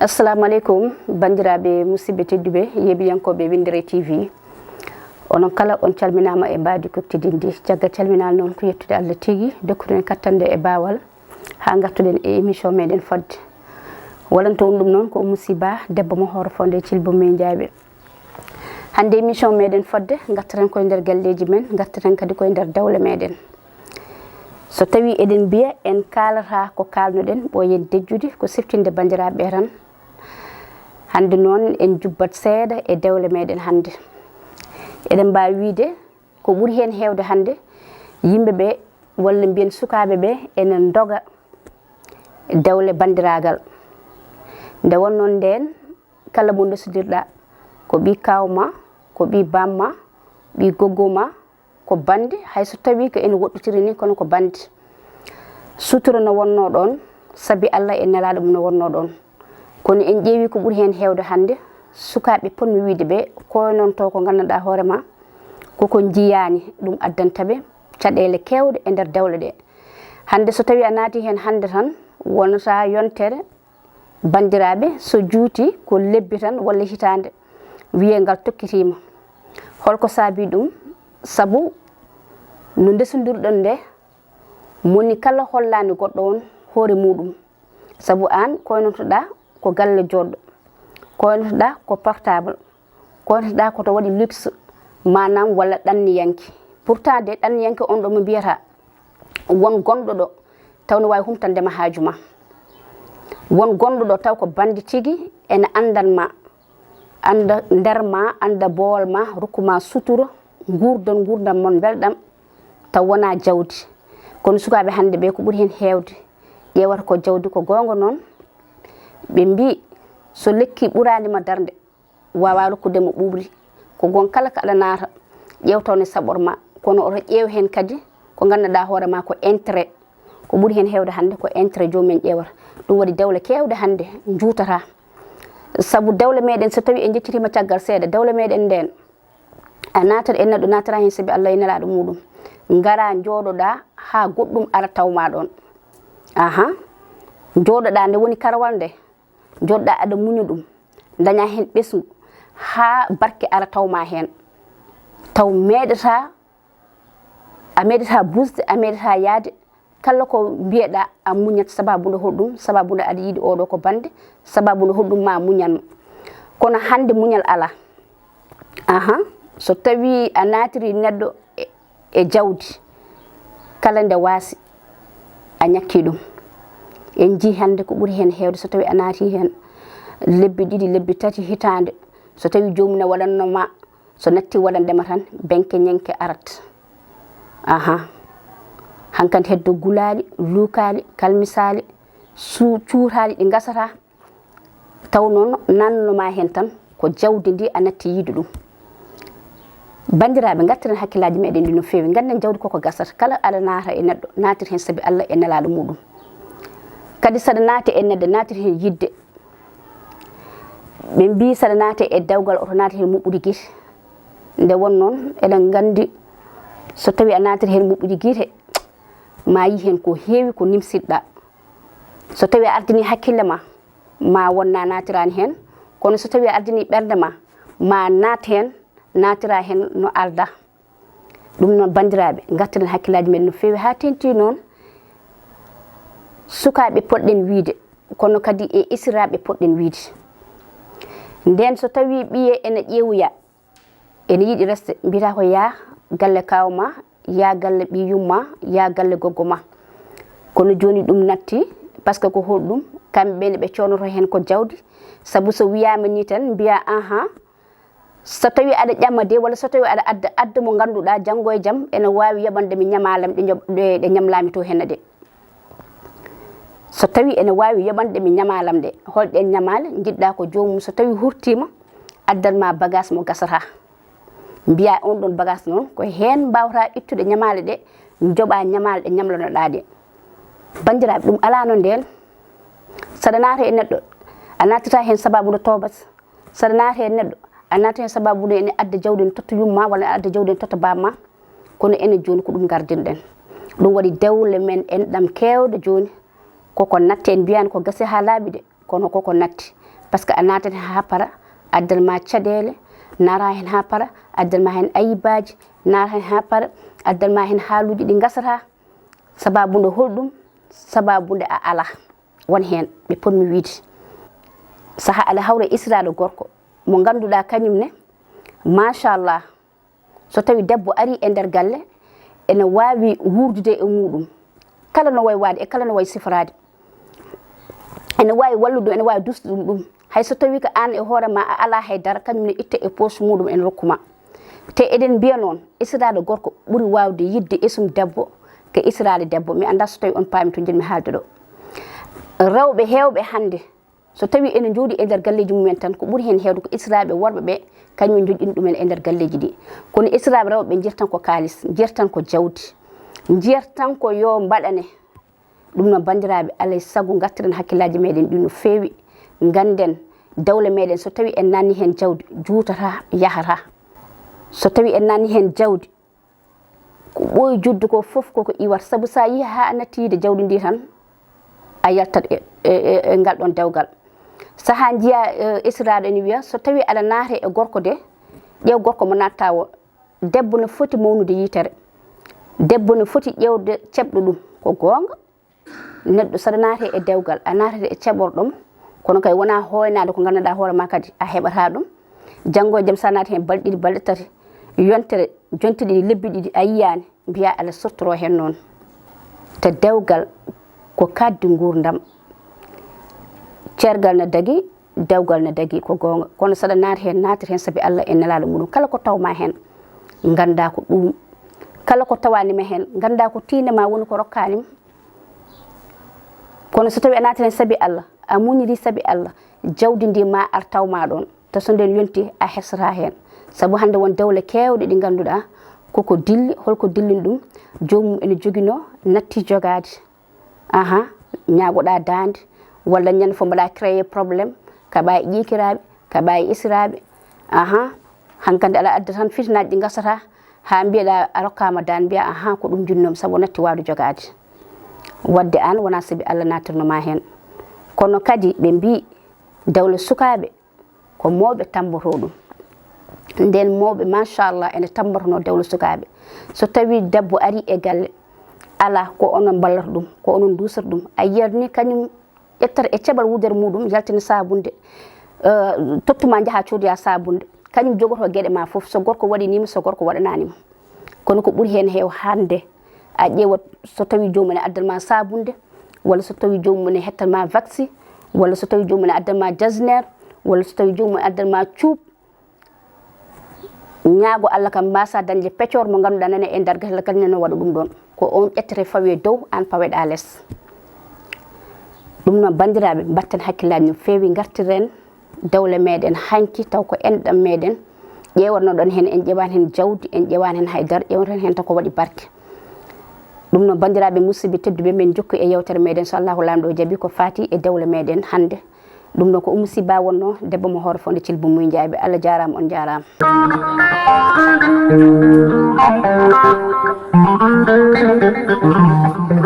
assalamu alaikum bandiraɓe musidɓe tedduɓe yeeɓiyankoɓe Windere TV onon kala on calminama e mbadi koktidindi jagga calminal noon ko yettude Allah tigui dokkuɗen kattande e bawal ha gartuɗen e émission meɗen fodde walanto ɗum noon ko musiba debbo mo hoore fonde Thilba Mindiaɓe hande émission meɗen fodde gartaten koye nder galleji men gartaten kadi koye nder dawle meɗen so tawi eɗen biya en kalata ko kalnoɗen ɓoyen dejjude ko siftinde bandiraɓe tan hande noon en jubbat seeɗa e dawle meɗen hande eɗen mbawi wiide ko ɓuuri hen hewde hande yimɓeɓe walla mbiyen sukaɓeɓe enen doga dawle bandiragal nde wonnon nden kala mo nosidirɗa ko ɓi kawma ko ɓi bamma ɓi goggoma ko bande hayso tawi ko ene woɗɗotiri ni kono ko bande sutura no wonno ɗon saabi Allah e nelaɗo mum no wonno ɗon kono en ƴeewi ko ɓuuri hen hewde hande sukaɓe ponmi wiide ɓe koynonto ko gandanɗa hoorema koko jiyani ɗum addantaɓe caɗele kewɗe e nder dawle ɗe hande so tawi a naati hen hande tan wonata yontere bandiraɓe so juuti ko lebbi tan walla hitande wiye ngal tokkitima holko saabi ɗum sabu no ndesodirɗon nde moni kala hollani goɗɗo on hoore muɗum sabu an koynotoɗa ko galle joɗɗo koynotoɗa ko portable koynotoɗa koto waɗi luxe manam walla ɗanniyanke pourtant de ɗanniyanke on ɗo mo mbiyata won gonɗo ɗo taw no wawi humtandema haaju ma won gonɗo ɗo taw ko bandi tigui ene andanma anda nder ma anda bool ma rokkuma suturo gurdam mon belɗam taw wona jawdi kono sukaɓe hande ɓe ko ɓuuri hen hewde ƴewata ko jawdi ko gonga noon ɓe mbi so lekki ɓuranima darde wawa rokkudemo ɓuɓri ko gon kala ka aɗa naata ƴewtawne saɓorma kono oto ƴeew hen kadi ko gandanɗa hoorema ko intérêt ko ɓuuri hen hewde hande ko intérêt jomumen ƴewata ɗum waɗi dawle kewde hande juutata saabu dawle meɗen so tawi en jeccitima caggal seeɗa dawle meɗen nden a natat e neɗɗo natata hen saabi Allah e nelaɗo muɗum gara jooɗoɗa ha goɗɗum ara tawma ɗon jooɗoɗa nde woni karawal nde jooɗoɗa aɗa muña ɗum daña hen ɓesgu ha barke ara tawma hen taw meɗata a meɗata busde a meɗata yaade kala ko mbiyeɗa a muñat sababude hoɗum sababude aɗa yiiɗi oɗo ko bande sababude hoɗum ma muñanmo kono hande muñal ala so tawi a natiri neɗɗo e jawdi kala nde waasi a ñakki ɗum en jii hande ko ɓuuri hen hewde so tawi a naati hen lebbi ɗiɗi lebbi tati hitande so tawi jomum ne waɗannoma so natti waɗandema tan benke ñenke arat hankkadi heddo gulaali luukaali kalmisaali cuutaali ɗi gasata taw noon nannoma hen tan ko jawdi ndi a natti yiide ɗum bandiraɓe gartiren hakkillaji meɗen ɗi no fewi ganden jawdi koko gasata kala aɗa naata e neɗɗo natir hen saabi Allah e nelaɗo muɗum kadi saɗa naati e neɗɗo natir hen yidde ɓe mbi saɗa naati e dawgal oto naati hen muɓɓude guite nde won noon eɗen gandi so tawi a natir hen muɓɓude guite ma yi hen ko heewi ko nimsiɗɗa so tawi a ardini hakkille ma wonna natirani hen kono so tawi a ardini ɓerde ma naat hen natira hen no arda ɗum noon bandiraɓe gartiren hakkillaji men no fewi ha tenti noon sukaɓe poɗɗen wiide kono kadi e isiraɓe poɗɗen wiide nden so tawi ɓiye ene ƴeewuya ene yiiɗi resde mbiyata ko ya galle kawma ya galle ɓiyumma ya galle goggoma kono joni ɗum natti par ce que ko holɗum kamɓe ɓe conoto hen ko jawdi saabu so wiyama ni tan mbiya so tawi aɗa ƴamma de walla so tawi aɗa adda mo ganduɗa janggo e jaam ene wawi yaɓande mi ñamalam ɗe ñamlami to henna de so tawi ene wawi yaɓande mi ñamalam ɗe holɗen ñamale jiɗɗa ko jomum so tawi hurtima addanma bagage mo gasata mbiya on ɗon bagage noon ko hen mbawata ittude ñamale ɗe joɓa ñamale ɗe ñamlanoɗa ɗe bandiraɓe ɗum alano nden saɗa naata e neɗɗo a natata hen sababude tobas saɗa naata e neɗɗo a naata hen sababude ene adda jawdi ne totta yumma walla ene adda jawdi ne totta bamma kono enen joni ko ɗum gardinɗen ɗum waɗi dewle men en ɗam kewde joni koko natte en mbiyani ko gasi ha laaɓi de kono koko natti par ce que a natat ha para addal ma caɗele nara hen ha para addal ma hen ayibaji nara hen ha para addal ma hen haaluji ɗi gasata sababude holɗum sababude a ala won hen ɓe ponmi wiide saha ala hawra israɗo gorko mo ganduɗa kañum ne machallah so tawi debbo ari e nder galle ene wawi wurdude e muɗum kala no way wade e kala no way sifrade ene wawi wallude ene wawi dusde ɗum hay so tawi ko an e hoorema a ala haydara kañum ne itta e poche muɗum en rokkuma te eɗen mbiya noon israɗo gorko ɓuuri wawde yidde isum debbo ko israɗo debbo mi anda so tawi on paami to jinmi haalde ɗo rewɓe hewɓe hande so tawi ene jooɗi e nder galleji mumen tan ko ɓuuri hen hewde ko israɓe worɓe ɓe kañum joƴƴini ɗumen e nder galleji ɗi kono israɓe rewɓe ɓe jiyatan ko kalis jiyatan ko jawdi jiyatan ko yo mbaɗane ɗum noon bandiraɓe alay saago gartiren hakkillaji meɗen ɗi no feewi ganden dawle meɗen so tawi en nanni hen jawdi juutata yahata so tawi en nanni hen jawdi ko ɓooyi juddu ko foof koko iwat saabu sa yi ha nattide jawdi ndi tan a yaltat e ngal ɗon dewgal saha jiya israɗo ene wiya so tawi aɗa naate e gorko de ƴeew gorko mo natta o debbo no foti mawnude yitere debbo no foti ƴewde ceɓɗo ɗum ko gonga neɗɗo saɗa naate e dewgal a naatete e ceɓorɗom kono kay wona hoynade ko ganduɗa hoorema kadi a heɓata ɗum janggo e jaam sa naati hen balɗe ɗiɗi balɗe tati yontere jonte ɗiɗi lebbi ɗiɗi a yiyani mbiya ala sottoro hen noon to dewgal ko kaddi gurdam ceergal ne dagui dewgal ne dagui ko gonga kono saɗa naati hen natir hen saabi Allah e nelaɗo muɗum kala ko tawma hen ganda ko ɗum kala ko tawanima hen ganda ko tinema woni ko rokkanima kono so tawi a naati hen saabi Allah a muñiri saabi Allah jawdi ndi ma ar tawma ɗon to so nden yonti a hersata hen saabu hande won dewle kewɗe ɗi ganduɗa koko dilli holko dillini ɗum jomum ene joguino natti jogade ñagoɗa dande walla ñande fo mbaɗa créé probléme kaɓa e ƴikiraɓe kaɓa e israɓe hankkandi ala adda tan fitinaji ɗi gasata ha mbiyeɗa a rokkama dande mbiya ko ɗum jinnomi saabu natti wawde jogade wadde an wona saabi Allah natirnoma hen kono kadi ɓe mbi dawle sukaɓe ko mawɓe tamboto ɗum nden mawɓe machallah ene tambotono dawle sukaɓe so tawi debbo ari e galle ala ko onon ballata ɗum ko onon dusata ɗum a yiyat ni kañum ƴettata e ceɓal wudere muɗum yaltina sabunde tottuma jaaha codoya sabunde kañum jogoto gueɗe ma foof so gorko waɗinima so gorko waɗananima kono ko ɓuuri hen heew hande a ƴeewat so tawi jomum ene addanma sabunde walla so tawi jomum ene hettanma vaccin walla so tawi jomum ene addanma jasner walla so tawi jomum ene addanma cuup ñaago Allah kam mbasa dañde peccor mo ganduɗa nane e nder galle kañum ne waɗa ɗum ɗon ko on ƴettere fawe dow an paweɗa less ɗum noon bandiraɓe batten hakkillaji no feewi gartiren dawle meɗen hanki taw ko enɗam meɗen ƴewatnoɗon hen en ƴewani hen jawdi en ƴewani hen haydara ƴewatan hen tan ko waɗi barke ɗum noon bandiraɓe musidɓe tedduɓe men jokku e yewtere meɗen so Allahu lamɗo jaaɓi ko fati e dawle meɗen hande ɗum noon ko Oumou Sy Ba wonno debbo mo hoore fonde Thilbou Muy Ndiaye Allah jarama on jarama